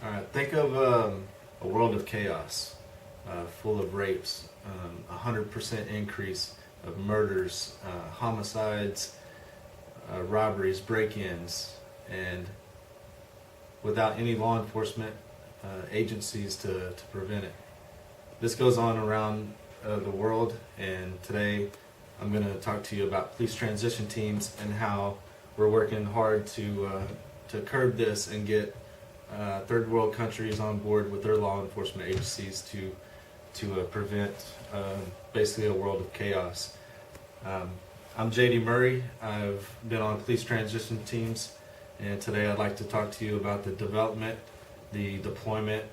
All right, think of a world of chaos, full of rapes, 100% increase of murders, homicides, robberies, break-ins, and without any law enforcement agencies to prevent it. This goes on around the world, and today I'm going to talk to you about police transition teams and how we're working hard to curb this and get third world countries on board with their law enforcement agencies to prevent basically a world of chaos. I'm JD Murray. I've been on police transition teams, and today I'd like to talk to you about the development, the deployment,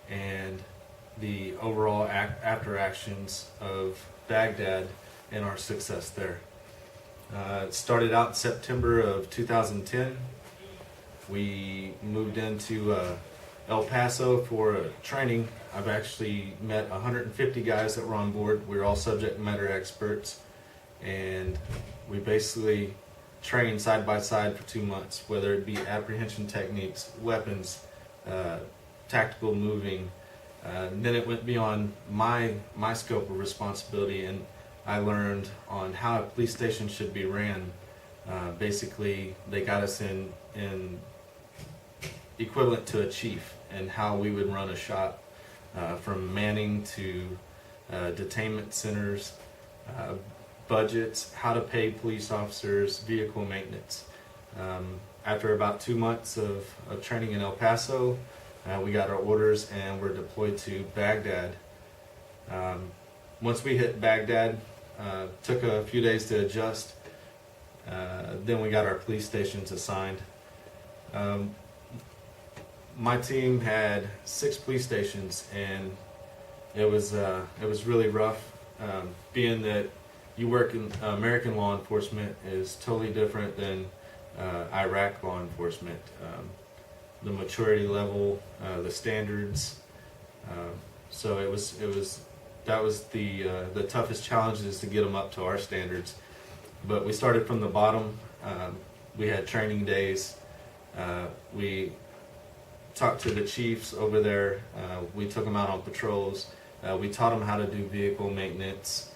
and the overall after actions of Baghdad and our success there. It started out in September of 2010. We moved into El Paso for training. I've actually met 150 guys that were on board. We were all subject matter experts, and we basically trained side by side for 2 months, whether it be apprehension techniques, weapons, tactical moving. Then it went beyond my scope of responsibility, and I learned on how a police station should be ran. Basically, they got us in equivalent to a chief, and how we would run a shop, from manning to detainment centers, budgets, how to pay police officers, vehicle maintenance. After about 2 months of training in El Paso, we got our orders and were deployed to Baghdad. Once we hit Baghdad, took a few days to adjust. Then we got our police stations assigned. My team had 6 police stations, and it was really rough. Being that you work in American law enforcement is totally different than Iraq law enforcement. The maturity level, the standards. So that was the toughest challenge, is to get them up to our standards. But we started from the bottom. We had training days. We talked to the chiefs over there. We took them out on patrols. We taught them how to do vehicle maintenance.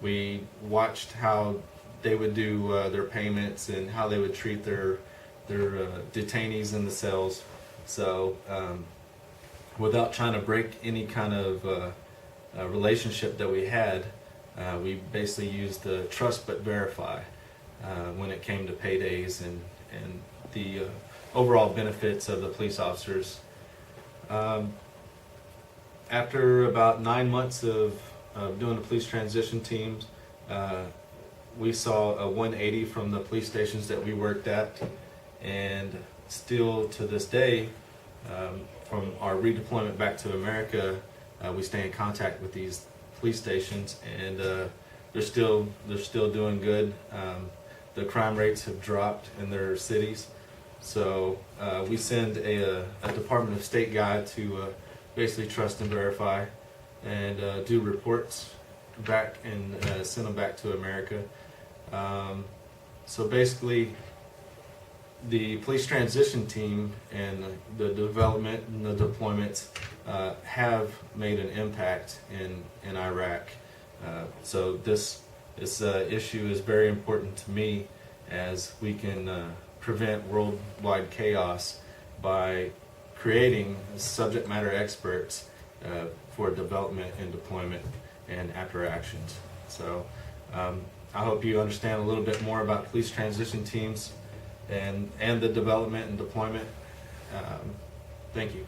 We watched how they would do their payments and how they would treat their detainees in the cells. So without trying to break any kind of relationship that we had, we basically used the trust but verify when it came to paydays and the overall benefits of the police officers. After about 9 months of doing the police transition teams, we saw a 180 from the police stations that we worked at, and still to this day, from our redeployment back to America, we stay in contact with these police stations, and they're still doing good. The crime rates have dropped in their cities, so we send a Department of State guy to basically trust and verify, and do reports back and send them back to America. So basically, the police transition team and the development and the deployments have made an impact in Iraq. So this issue is very important to me, as we can prevent worldwide chaos by creating subject matter experts for development and deployment and after actions. So I hope you understand a little bit more about police transition teams and the development and deployment. Thank you.